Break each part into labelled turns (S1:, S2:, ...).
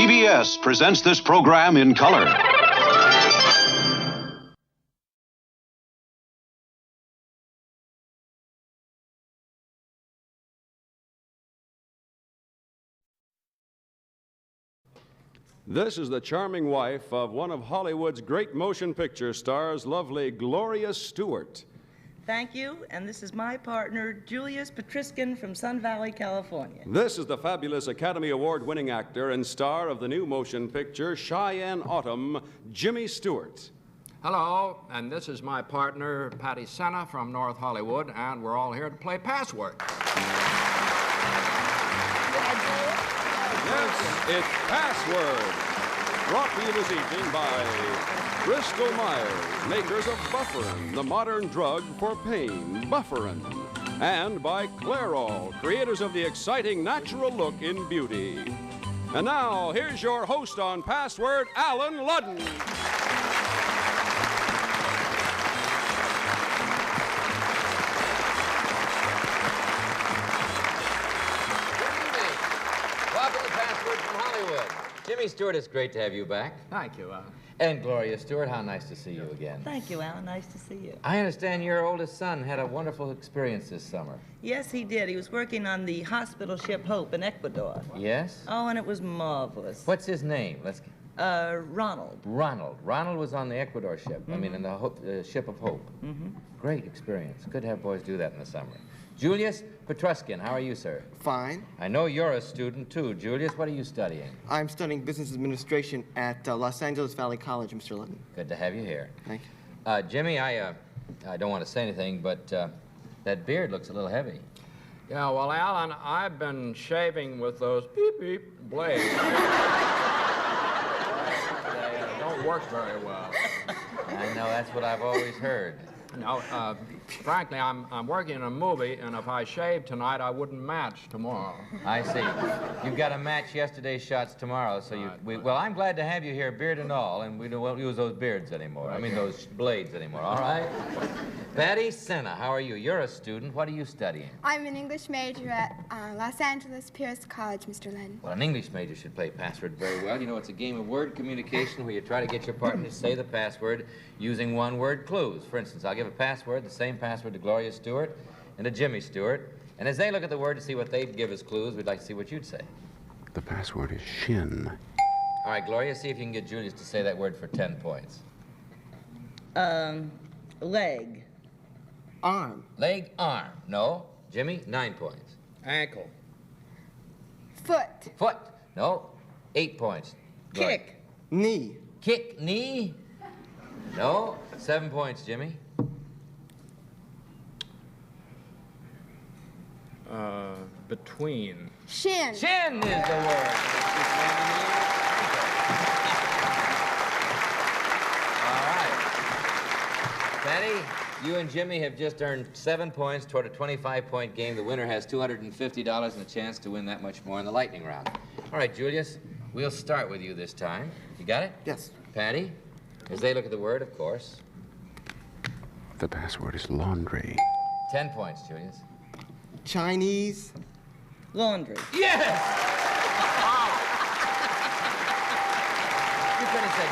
S1: CBS presents this program in color.
S2: This is the charming wife of one of Hollywood's great motion picture stars, lovely Gloria Stewart.
S3: Thank you, and this is my partner, Julius from Sun Valley, California.
S2: This is the fabulous Academy Award-winning actor and star of the new motion picture Cheyenne Autumn, Jimmy Stewart.
S4: Hello, and this is my partner, Patty Senna from North Hollywood, and we're all here to play Password.
S2: Yes, it's Password. Brought to you this evening by Bristol Myers, makers of Bufferin, the modern drug for pain, Bufferin. And by Clairol, creators of the exciting natural look in beauty. And now, here's your host on Password, Alan Ludden.
S5: Welcome to Password from Hollywood. Jimmy Stewart, it's great to have you back.
S4: Thank you,
S5: And Gloria Stewart, how nice to see you again.
S3: Thank you, Alan. Nice to see you.
S5: I understand your oldest son had a wonderful experience this summer.
S3: Yes, he did. He was working on the hospital ship Hope in Ecuador.
S5: Yes?
S3: Oh, and it was marvelous.
S5: What's his name?
S3: Ronald.
S5: Ronald. Ronald was on the Ecuador ship. I mean, in the ship of Hope. Great experience. Good to have boys do that in the summer. Julius Petruskin, how are you, sir?
S6: Fine.
S5: I know you're a student, too. Julius, what are you studying?
S6: I'm studying business administration at Los Angeles Valley College, Mr. Ludden.
S5: Good to have you here.
S6: Thank you.
S5: Jimmy, I don't want to say anything, but that beard looks a little heavy.
S4: Yeah, well, Alan, I've been shaving with those beep-beep blades. They don't work very well.
S5: I know, that's what I've always heard.
S4: No, frankly, I'm working in a movie, and if I shaved tonight, I wouldn't match tomorrow.
S5: I see. You've got to match yesterday's shots tomorrow, so well, I'm glad to have you here, beard and all, and we don't use those beards anymore. I mean, those blades anymore, all right? Patty Senna, how are you? You're a student. What are you studying?
S7: I'm an English major at Los Angeles Pierce College, Mr. Ludden.
S5: Well, an English major should play Password very well. You know, it's a game of word communication where you try to get your partner to say the password using one-word clues. For instance, I'll give a password, the same password to Gloria Stewart and to Jimmy Stewart. And as they look at the word to see what they'd give as clues, we'd like to see what you'd say.
S2: The password is shin.
S5: All right, Gloria, see if you can get Julius to say that word for 10 points.
S3: Leg.
S6: Arm.
S5: Leg, arm. No. Jimmy, 9 points.
S4: Ankle.
S7: Foot.
S5: Foot. No. 8 points. Gloria.
S3: Kick.
S6: Knee.
S5: Kick, knee. No. 7 points, Jimmy.
S4: Between.
S7: Shin.
S5: Chin is the word. All right. Patty, you and Jimmy have just earned 7 points toward a 25-point game. The winner has $250 and a chance to win that much more in the lightning round. All right, Julius, we'll start with you this time. You got it?
S6: Yes.
S5: Patty, as they look at the word, of course.
S2: The password is laundry.
S5: 10 points, Julius.
S6: Chinese.
S3: Laundry.
S5: Yes! You could have said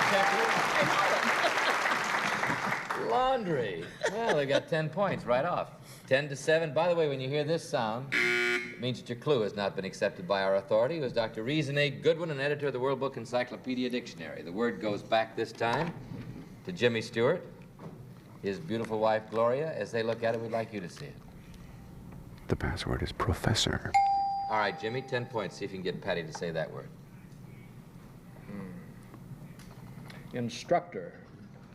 S5: checker. Laundry. Well, they got 10 points right off. 10-7. By the way, when you hear this sound, it means that your clue has not been accepted by our authority. It was Dr. Reason A. Goodwin, an editor of the World Book Encyclopedia Dictionary. The word goes back this time to Jimmy Stewart, his beautiful wife, Gloria. As they look at it, we'd like you to see it.
S2: The password is professor.
S5: All right, Jimmy, 10 points. See if you can get Patty to say that word.
S4: Instructor.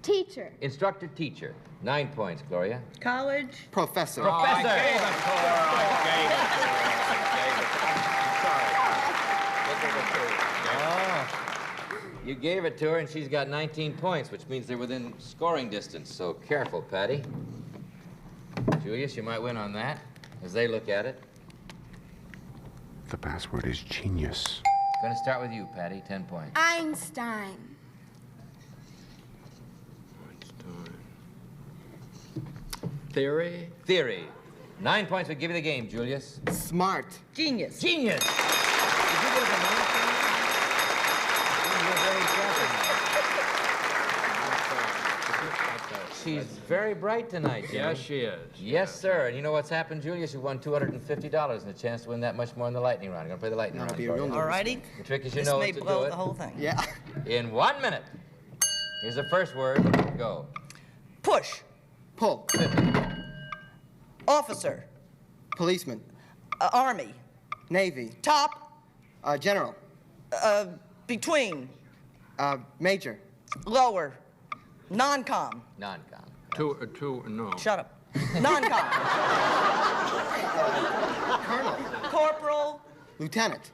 S7: Teacher.
S5: Instructor, teacher. 9 points, Gloria.
S3: College.
S6: Professor.
S5: Professor.
S4: I gave it to her.
S5: You gave it to her, and she's got 19 points, which means they're within scoring distance. So careful, Patty. Julius, you might win on that. As they look at it.
S2: The password is genius.
S5: Going to start with you, Patty. 10 points.
S7: Einstein.
S4: Theory.
S5: Theory. 9 points would give you the game, Julius.
S6: Smart.
S3: Genius.
S5: Genius. Did you give us a 9 point? she's very bright tonight, Jimmy.
S4: Yes, she is.
S5: Yes, sir. And you know what's happened, Julius? You won $250 and a chance to win that much more in the lightning round. You're gonna play the lightning round.
S6: That'll be a real
S3: All righty.
S5: The trick is you
S3: This
S5: know
S3: may
S5: what to
S3: blow
S5: do it.
S3: the whole thing.
S6: Yeah.
S5: In 1 minute. Here's the first word. Go.
S3: Push.
S6: Pull.
S3: Officer.
S6: Policeman.
S3: Army.
S6: Navy.
S3: Top.
S6: General.
S3: Between.
S6: Major.
S3: Lower. Non-com.
S5: Non-com.
S4: No.
S3: Shut up. Non-com.
S6: Colonel.
S3: Corporal.
S6: Lieutenant.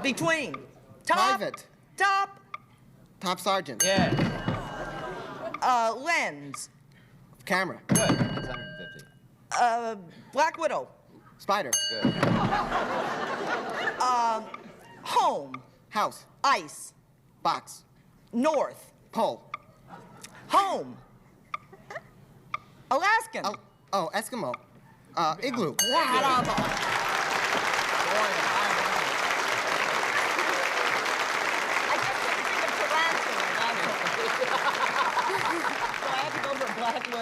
S3: Between. Top.
S6: Private.
S3: Top.
S6: Top sergeant.
S5: Yes.
S3: Lens.
S6: Camera.
S5: Good. That's 150.
S3: Black Widow.
S6: Spider.
S5: Good.
S3: Home.
S6: House.
S3: Ice.
S6: Box.
S3: North.
S6: Pole.
S3: Home. Alaskan.
S6: Eskimo. Igloo.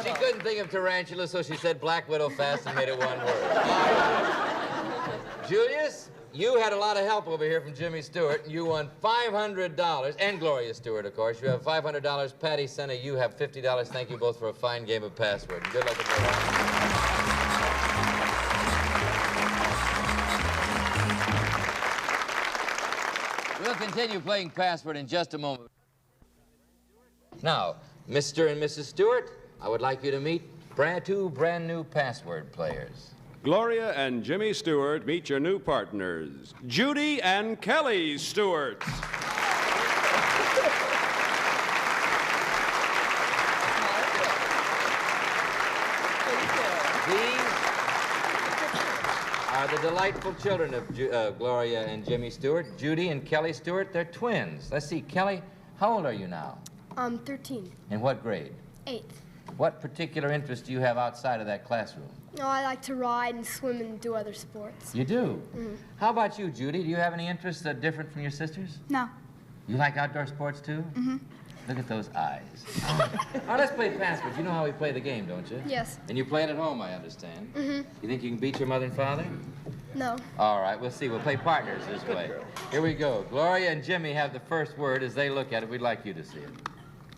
S5: She couldn't think of tarantula, so she said Black Widow fast and made it one word. Julius, you had a lot of help over here from Jimmy Stewart, and you won $500, and Gloria Stewart, of course. You have $500. Patty Senna, you have $50. Thank you both for a fine game of password. Good luck at We'll continue playing password in just a moment. Now, Mr. and Mrs. Stewart, I would like you to meet two brand new password players.
S2: Gloria and Jimmy Stewart, meet your new partners, Judy and Kelly Stewart.
S5: These are the delightful children of Gloria and Jimmy Stewart, Judy and Kelly Stewart. They're twins. Let's see, Kelly, how old are you now?
S7: 13.
S5: In what grade?
S7: 8.
S5: What particular interest do you have outside of that classroom?
S7: No, I like to ride and swim and do other sports.
S5: You do? How about you, Judy? Do you have any interests that are different from your sisters?
S7: No.
S5: You like outdoor sports, too? Look at those eyes. Now, let's play password. You know how we play the game, don't you?
S7: Yes.
S5: And you play it at home, I understand. You think you can beat your mother and father?
S7: No.
S5: All right, we'll see. We'll play partners this way. Here we go. Gloria and Jimmy have the first word. As they look at it, we'd like you to see it.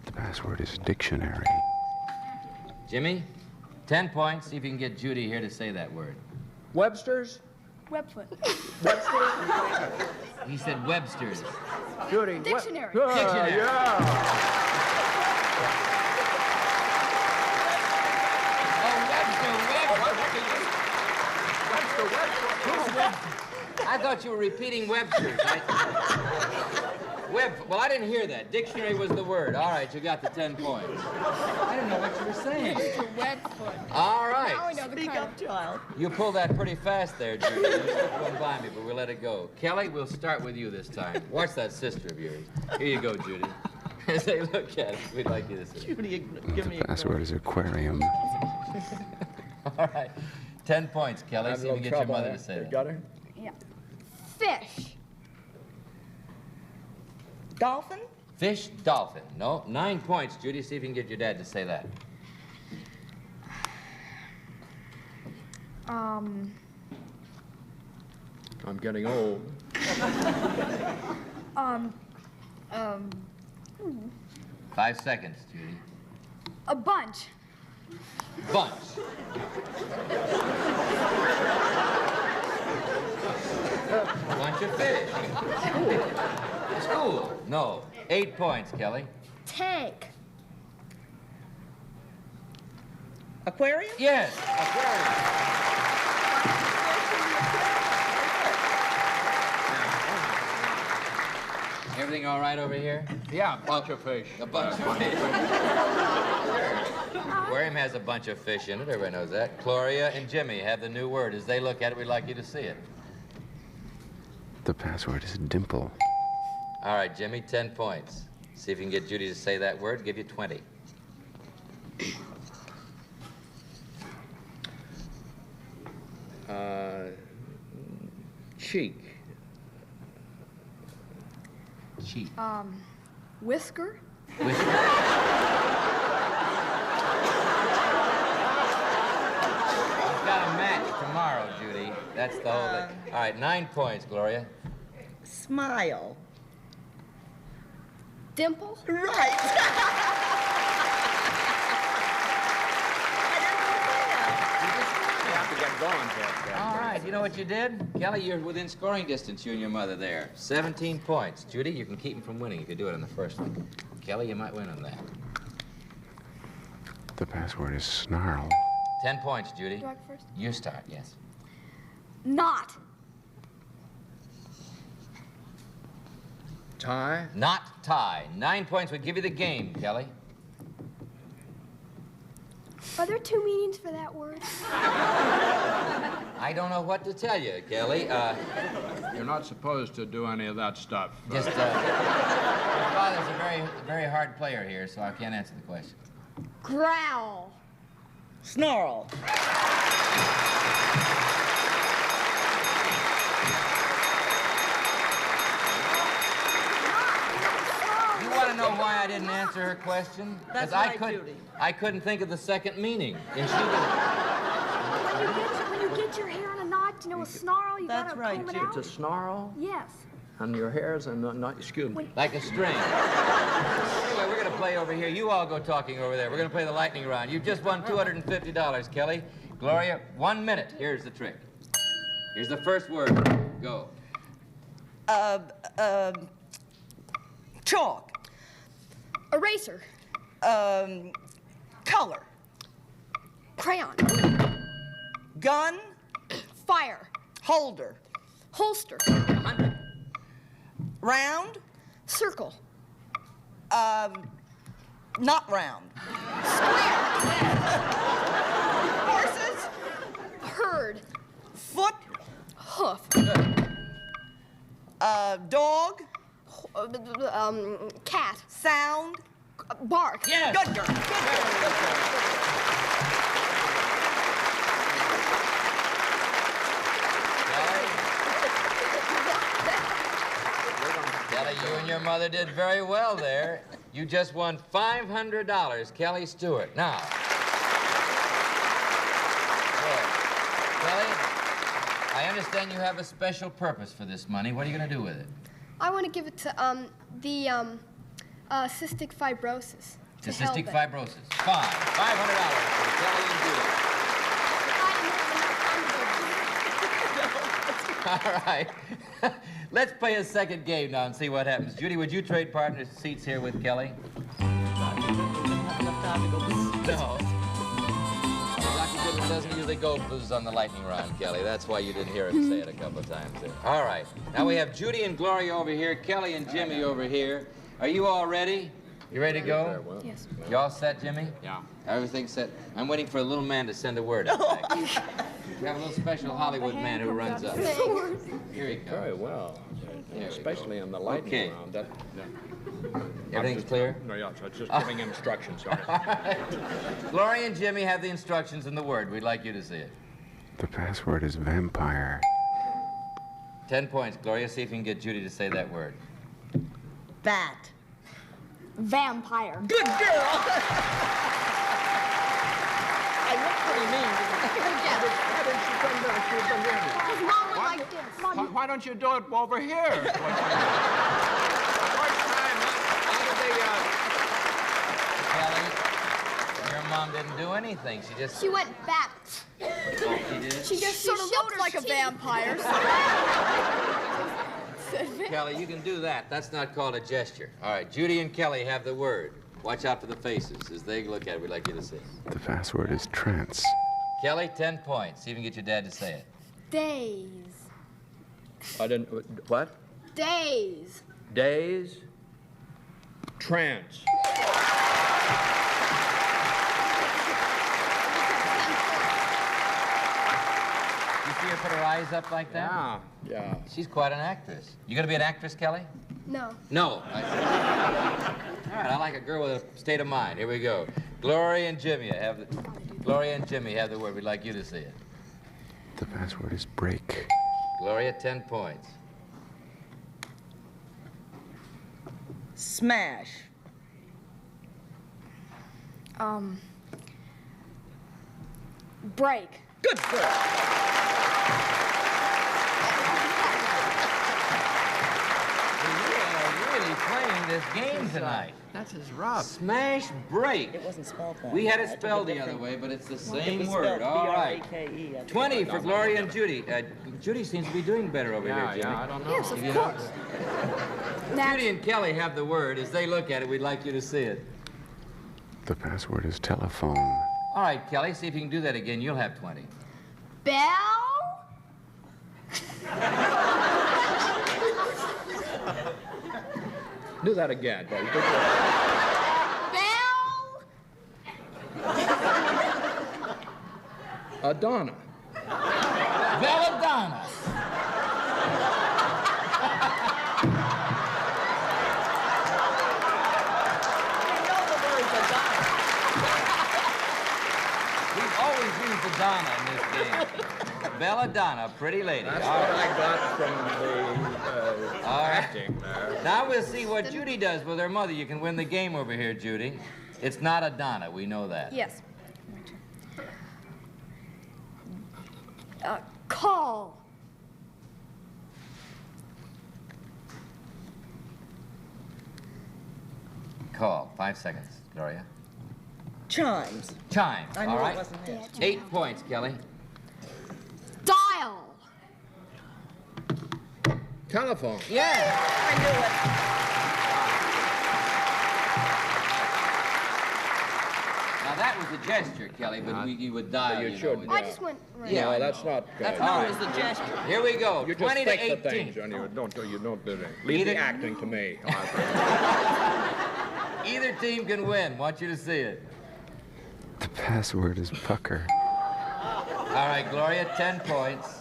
S1: The password is dictionary.
S5: Jimmy, 10 points. See if you can get Judy here to say that word.
S4: Webster's?
S7: Webfoot.
S5: He said Webster's.
S4: Judy.
S7: Dictionary.
S5: Dictionary.
S4: Yeah.
S5: I thought you were repeating Webster's. Well, I didn't hear that. Dictionary was the word. All right, you got the 10 points. I didn't know what you were saying.
S7: Webfoot.
S5: All right.
S7: Now we know the
S3: Speak
S7: kind.
S3: up, child.
S5: You pulled that pretty fast there, Judy. You slipped one by me, but we'll let it go. Kelly, we'll start with you this time. Watch that sister of yours. Here you go, Judy. As they look at it, we'd like you to see it.
S3: Judy, give me a
S1: Password is aquarium.
S5: All right. 10 points, Kelly. See if you get your mother to say it.
S4: Got her?
S7: Yeah. Fish.
S3: Dolphin?
S5: Fish, dolphin. No, 9 points, Judy. See if you can get your dad to say that.
S4: I'm getting old.
S5: 5 seconds, Judy.
S7: A bunch.
S5: Bunch. Bunch of fish. School. No. 8 points, Kelly.
S7: Tank.
S3: Aquarium?
S5: Yes. Aquarium. Everything all right over here?
S4: Yeah, bunch of fish.
S5: A bunch of fish. Aquarium has a bunch of fish in it. Everybody knows that. Gloria and Jimmy have the new word. As they look at it, we'd like you to see it.
S1: The password is dimple.
S5: All right, Jimmy, 10 points. See if you can get Judy to say that word. Give you 20.
S4: Cheek.
S5: Cheek.
S7: Whisker.
S5: Whisker. tomorrow, Judy. That's the whole thing. All right, 9 points, Gloria.
S3: Smile.
S7: Dimple?
S3: Right.
S4: You have to get going, Jeff.
S5: All right, you know what you did? Kelly, you're within scoring distance, you and your mother there. 17 points. Judy, you can keep him from winning if you do it on the first one. Kelly, you might win on that.
S1: The password is snarl.
S5: 10 points, Judy.
S7: Do I go first?
S5: You start, yes.
S7: Not.
S4: Tie?
S5: Not tie. 9 points would give you the game, Kelly.
S7: Are there two meanings for that word?
S5: I don't know what to tell you, Kelly.
S4: You're not supposed to do any of that stuff.
S5: Just, your father's a very, very hard player here, so I can't answer the question.
S7: Growl.
S3: Snarl.
S5: You want to know why I didn't answer her question? 'Cause
S3: That's right, Judy.
S5: I couldn't think of the second meaning, and she did.
S7: When you get your hair in a knot, you know, a snarl, you
S3: That's
S7: gotta
S3: right,
S7: comb it
S3: Judy.
S7: out.
S4: It's a snarl,
S7: Yes.
S4: and your hair's not excuse me.
S5: Like a string. Anyway, we're going to play over here. You all go talking over there. We're going to play the lightning round. You've just won $250, Kelly. Gloria, 1 minute. Here's the trick. Here's the first word. Go.
S3: Chalk.
S7: Eraser.
S3: Color.
S7: Crayon.
S3: Gun.
S7: Fire.
S3: Holder.
S7: Holster.
S5: 100.
S3: Round.
S7: Circle.
S3: Not round. Horses.
S7: Herd.
S3: Foot.
S7: Hoof.
S3: Dog.
S7: Cat.
S3: Sound.
S7: Bark.
S5: Yes.
S3: Good girl. Good girl.
S5: Kelly, you and your mother did very well there. You just won $500, Kelly Stewart. Now, good. Kelly, I understand you have a special purpose for this money. What are you going to do with it?
S7: I want to give it to the cystic fibrosis. to help
S5: Cystic
S7: it.
S5: fibrosis. Fine. $500 for Kelly and Judy. All right. Let's play a second game now and see what happens. Judy, would you trade partners seats here with Kelly? No. Dr. Goodwin doesn't usually go booze on the lightning round, Kelly. That's why you didn't hear him say it a couple of times there. All right. Now we have Judy and Gloria over here, Kelly and Jimmy over here. Are you all ready? You ready to go?
S7: Yes.
S5: You all set, Jimmy?
S4: Yeah.
S5: Everything's set. I'm waiting for a little man to send a word out back. We have a little special Hollywood man who runs up. Here he comes.
S4: Very well.
S5: There we
S4: Especially
S5: go.
S4: in the lightning
S5: Okay.
S4: round.
S5: Everything's clear?
S4: No, yeah, so it's just giving instructions. Sorry.
S5: Gloria and Jimmy have the instructions and the word. We'd like you to see it.
S1: The password is vampire.
S5: 10 points. Gloria, see if you can get Judy to say that word.
S3: Bat.
S7: Vampire.
S3: Good girl. I look pretty mean.
S4: Why didn't you come down? She come down.
S7: His mom would like this.
S4: Why don't you do it over here? First time, how did they,
S5: Kelly, your mom didn't do anything. She just...
S7: She went bat.
S5: Oh, she did?
S7: She just sort of looked like a vampire.
S5: Kelly, you can do that. That's not called a gesture. All right, Judy and Kelly have the word. Watch out for the faces. As they look at it, we'd like you to see.
S1: The password is trance.
S5: Kelly, 10 points. See if you can get your dad to say it.
S7: Days.
S4: I didn't, what?
S7: Days.
S4: Days? Trance.
S5: You see her put her eyes up like that?
S4: Yeah. Yeah.
S5: She's quite an actress. You gonna be an actress, Kelly?
S7: No.
S5: No. I see. All right, I like a girl with a state of mind. Here we go. Gloria and Jimmy have the word. We'd like you to see it.
S1: The password is break.
S5: Gloria, 10 points.
S3: Smash.
S7: Break.
S3: Good girl.
S5: We are really playing this game tonight.
S4: That's his rub.
S5: Smash break.
S3: It wasn't spelled that
S5: We had it
S3: That's a
S5: spelled the
S3: different-
S5: other way, but it's the
S3: It
S5: same
S3: was
S5: word.
S3: spelled
S5: All right.
S3: B-R-A-K-E, I think.
S5: 20 for Gloria and Judy. Judy seems to be doing better over
S4: Yeah,
S5: here, Jimmy.
S4: yeah, I don't know.
S7: Yes,
S5: You
S7: of
S5: know?
S7: course.
S5: Judy and Kelly have the word. As they look at it, we'd like you to see it.
S1: The password is telephone.
S5: All right, Kelly, see if you can do that again. You'll have 20.
S7: Bell?
S4: Do that again, buddy. Good job.
S7: Bell?
S4: Donna.
S5: Belladonna. We've always used the Donna in this game. Belladonna, pretty lady.
S4: That's
S5: All
S4: what
S5: right.
S4: I got from the
S5: All right.
S4: acting there.
S5: Now we'll see what Judy does with her mother. You can win the game over here, Judy. It's not a Donna, we know that.
S7: Yes. Call.
S5: Call. 5 seconds, Gloria.
S3: Chimes.
S5: Chimes.
S3: I knew
S5: All right.
S3: it wasn't it.
S5: 8 points, Kelly.
S7: Dial.
S4: Telephone.
S5: Yeah.
S3: I knew it.
S5: Now that was a gesture, Kelly, but you would dial.
S4: You
S5: know,
S4: should,
S5: with-
S7: I just went right.
S5: Yeah, I
S4: No, that's
S5: know.
S4: not good.
S3: That's
S5: All
S3: known
S5: right.
S3: as the gesture.
S5: Here we go.
S4: You just
S5: 20 to
S4: think the
S5: 18.
S4: things, and you don't do it. Leave
S5: Either-
S4: the acting to me.
S5: Either team can win. Want you to see it.
S1: The password is pucker.
S5: All right, Gloria, 10 points.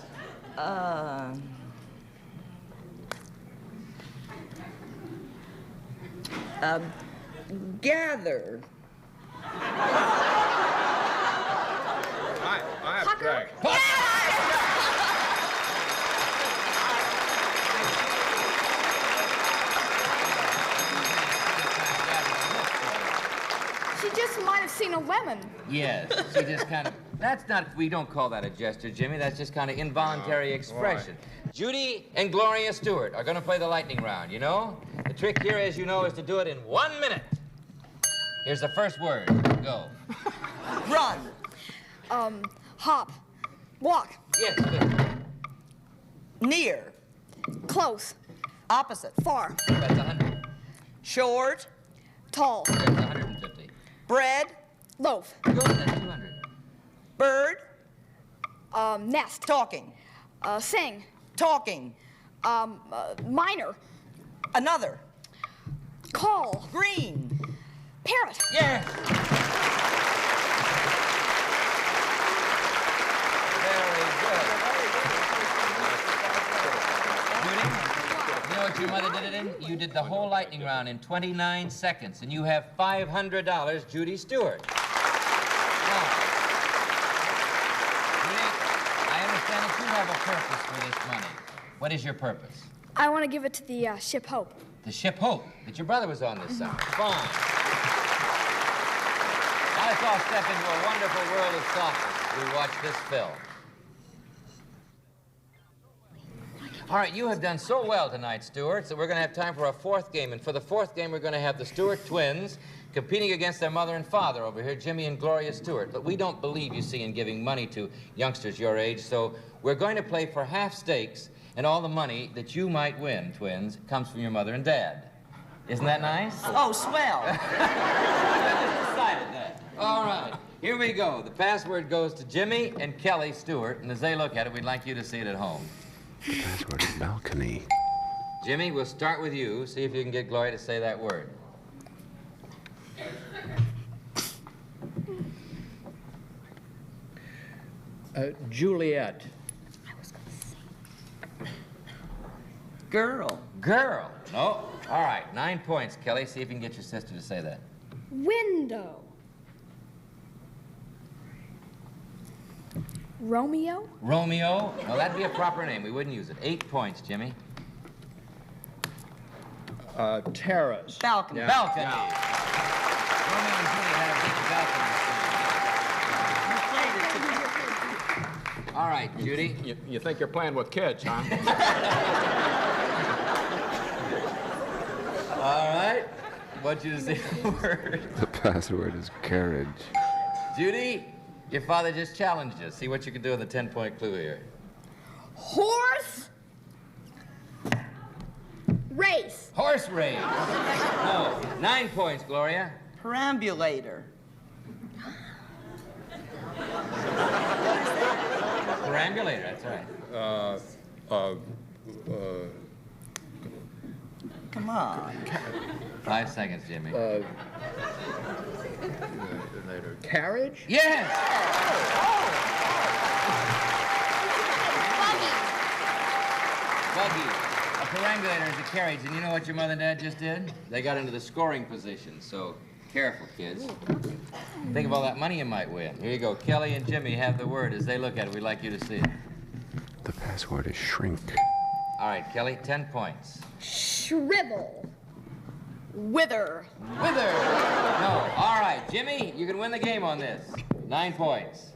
S3: Gather.
S4: I
S7: Pucker.
S4: object.
S7: She just might have seen a lemon.
S5: Yes, she just kind of, that's not, we don't call that a gesture, Jimmy. That's just kind of involuntary expression. Judy and Gloria Stewart are going to play the lightning round, you know? The trick here, as you know, is to do it in 1 minute. Here's the first word. Go.
S3: Run.
S7: Hop. Walk.
S5: Yes, good.
S3: Near.
S7: Close.
S3: Opposite.
S7: Far.
S5: That's 100.
S3: Short.
S7: Tall.
S5: That's 150.
S3: Bread.
S7: Loaf.
S5: Good, that's 200.
S3: Bird.
S7: Nest.
S3: Talking.
S7: Sing.
S3: Talking.
S7: Minor.
S3: Another.
S7: Call.
S3: Green.
S7: Parrot.
S5: Yes. Very good. Judy, you know what your mother did it in? You did the whole lightning round in 29 seconds, and you have $500, Judy Stewart. Now, Judy, I understand that you have a purpose for this money. What is your purpose?
S7: I want to give it to the ship Hope.
S5: The ship Hope that your brother was on this summer. Fine. Now let's all step into a wonderful world of softness as we watch this film. All right, you have done so well tonight, Stewart, that we're going to have time for a fourth game. And for the fourth game, we're going to have the Stewart twins competing against their mother and father over here, Jimmy and Gloria Stewart. But we don't believe, you see, in giving money to youngsters your age, so we're going to play for half stakes, and all the money that you might win, twins, comes from your mother and dad. Isn't that nice?
S3: Oh, swell.
S5: Decided that. All right, here we go. The password goes to Jimmy and Kelly Stewart, and as they look at it, we'd like you to see it at home.
S1: The password is balcony.
S5: Jimmy, we'll start with you. See if you can get Gloria to say that word.
S4: Juliet.
S3: Girl.
S5: Girl. No. All right, 9 points, Kelly. See if you can get your sister to say that.
S7: Window. Romeo.
S5: Romeo. No, that'd be a proper name. We wouldn't use it. 8 points, Jimmy.
S4: Terrace.
S3: Balcony.
S4: Yeah.
S5: Balcony. Romeo and Juliet had a big balcony All right, Judy.
S4: You think you're playing with kids, huh?
S5: All right. I want you to say the word.
S1: The password is carriage.
S5: Judy, your father just challenged you. See what you can do with a 10-point clue here.
S7: Horse race.
S5: Horse race. No. 9 points, Gloria.
S3: Perambulator.
S5: Perambulator, that's right.
S3: Come on.
S5: 5 seconds, Jimmy.
S4: Carriage?
S5: Yes! Buggy. A perambulator is a carriage, and you know what your mother and dad just did? They got into the scoring position, so careful, kids. Think of all that money you might win. Here you go. Kelly and Jimmy have the word. As they look at it, we'd like you to see it.
S1: The password is shrink.
S5: All right, Kelly, 10 points.
S7: Shrivel. Wither.
S5: Wither! No. All right, Jimmy, you can win the game on this. 9 points.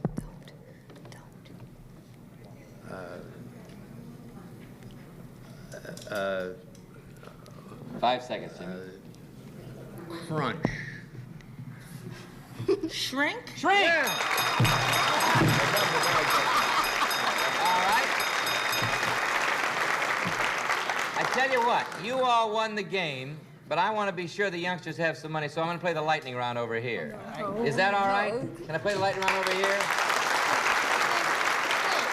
S5: 5 seconds, Jimmy.
S4: Crunch.
S3: Shrink?
S5: Shrink! All right. I tell you what, you all won the game, but I want to be sure the youngsters have some money, so I'm going to play the lightning round over here. Is that all right? Can I play the lightning round over here?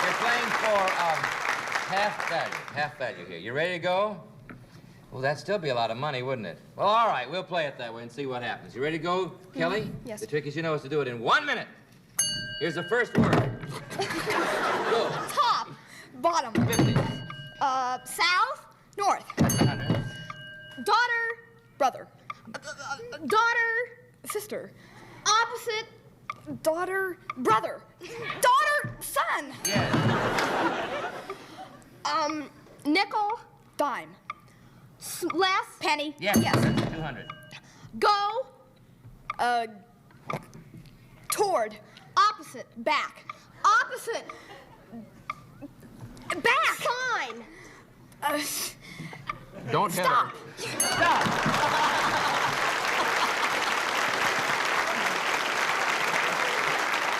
S5: You're playing for half value here. You ready to go? Well, that'd still be a lot of money, wouldn't it? Well, all right, we'll play it that way and see what happens. You ready to go, Kelly?
S7: Yes.
S5: The trick is you know is to do it in 1 minute. Here's the first word. Go.
S7: Top. Bottom.
S5: 50.
S7: South. North.
S5: That's 100.
S7: Daughter. Brother. Daughter. Sister. Opposite. Daughter. Brother. Daughter. Son.
S5: Yes.
S7: Nickel. Dime. Less. Penny.
S5: Yes.
S7: Yes.
S5: That's 200.
S7: Go. Toward. Opposite. Back. Opposite. Back. Sign.
S4: Don't hit
S7: Stop.
S4: her.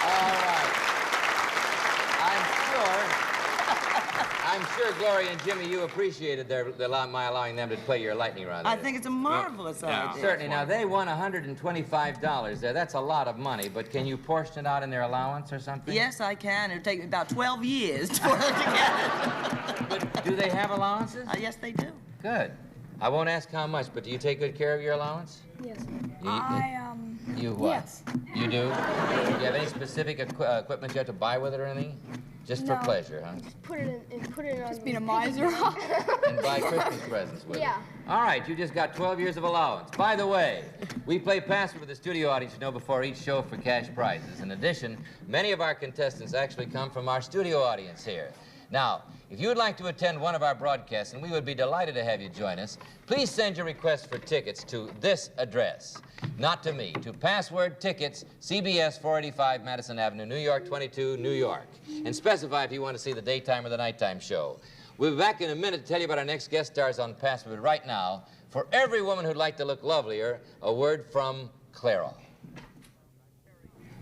S5: All right. I'm sure, Gloria and Jimmy, you appreciated my allowing them to play your lightning round.
S3: I think it's a marvelous idea.
S5: Certainly. Now, they won $125 there. That's a lot of money, but can you portion it out in their allowance or something?
S3: Yes, I can. It'll take me about 12 years for her to get it.
S5: But do they have allowances?
S3: Yes, they do.
S5: Good. I won't ask how much, but do you take good care of your allowance?
S7: Yes.
S5: You what?
S7: Yes.
S5: You do? Do you have any specific equipment you have to buy with it or anything? Just for pleasure, huh?
S7: Put it on.
S8: Just being a miser.
S5: And buy Christmas presents with
S7: Yeah.
S5: it. All right, you just got 12 years of allowance. By the way, we play password with the studio audience, you know, before each show for cash prizes. In addition, many of our contestants actually come from our studio audience here. Now, if you would like to attend one of our broadcasts, and we would be delighted to have you join us, please send your request for tickets to this address. Not to me, to Password Tickets, CBS 485 Madison Avenue, New York 22, New York. And specify if you want to see the daytime or the nighttime show. We'll be back in a minute to tell you about our next guest stars on Password. Right now, for every woman who'd like to look lovelier, a word from Clara.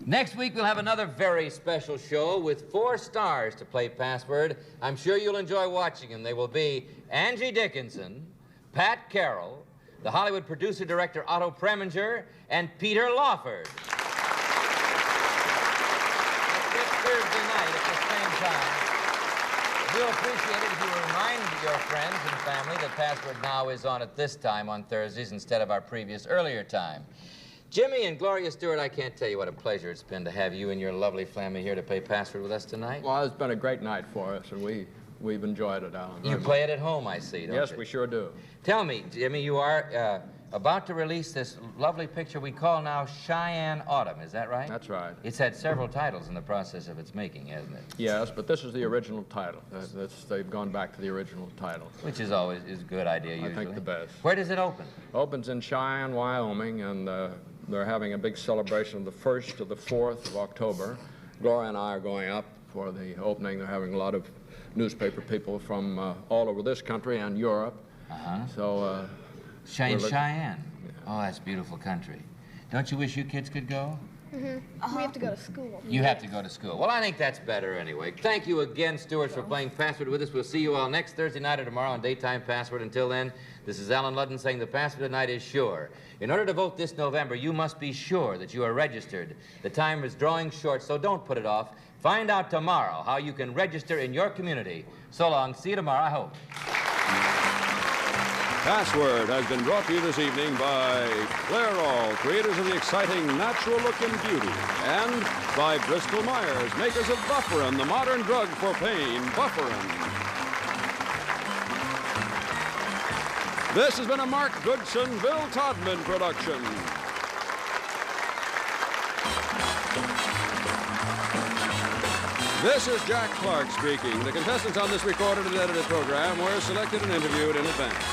S5: Next week, we'll have another very special show with 4 stars to play Password. I'm sure you'll enjoy watching them. They will be Angie Dickinson, Pat Carroll, the Hollywood producer-director Otto Preminger, and Peter Lawford. This Thursday night at the same time. We'll appreciate it if you remind your friends and family that Password now is on at this time on Thursdays instead of our previous earlier time. Jimmy and Gloria Stewart, I can't tell you what a pleasure it's been to have you and your lovely family here to play Password with us tonight.
S4: Well, it's been a great night for us, and we've enjoyed it, Alan.
S5: You play it at home, I see, don't you?
S4: Yes, we sure do.
S5: Tell me, Jimmy, you are about to release this lovely picture we call now Cheyenne Autumn, is that right?
S4: That's right.
S5: It's had several titles in the process of its making, hasn't it?
S4: Yes, but this is the original title. They've gone back to the original title.
S5: Which is always a good idea, usually.
S4: I think the best.
S5: Where does it open?
S4: Opens in Cheyenne, Wyoming, and they're having a big celebration of the 1st to the 4th of October. Gloria and I are going up for the opening. They're having a lot of newspaper people from all over this country and Europe. So,
S5: Cheyenne. Oh, that's a beautiful country. Don't you wish you kids could go?
S7: We have to go to school.
S5: You have to go to school. Well, I think that's better anyway. Thank you again, stewards, for playing Password with us. We'll see you all next Thursday night or tomorrow on Daytime Password. Until then, this is Alan Ludden saying the password tonight is sure. In order to vote this November, you must be sure that you are registered. The time is drawing short, so don't put it off. Find out tomorrow how you can register in your community. So long. See you tomorrow, I hope.
S2: Password has been brought to you this evening by Clairol, creators of the exciting natural look and beauty, and by Bristol Myers, makers of Bufferin, the modern drug for pain, Bufferin. This has been a Mark Goodson, Bill Todman production. This is Jack Clark speaking. The contestants on this recorded and edited program were selected and interviewed in advance.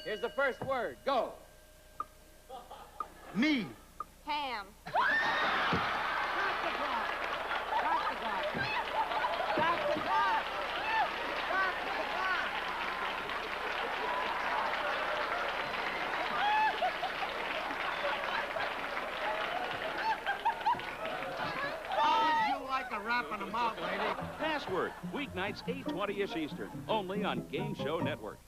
S5: Here's the first word. Go.
S6: Me.
S7: Ham.
S8: Rapping them out, lady.
S2: Password, weeknights 8:20-ish Eastern, only on Game Show Network.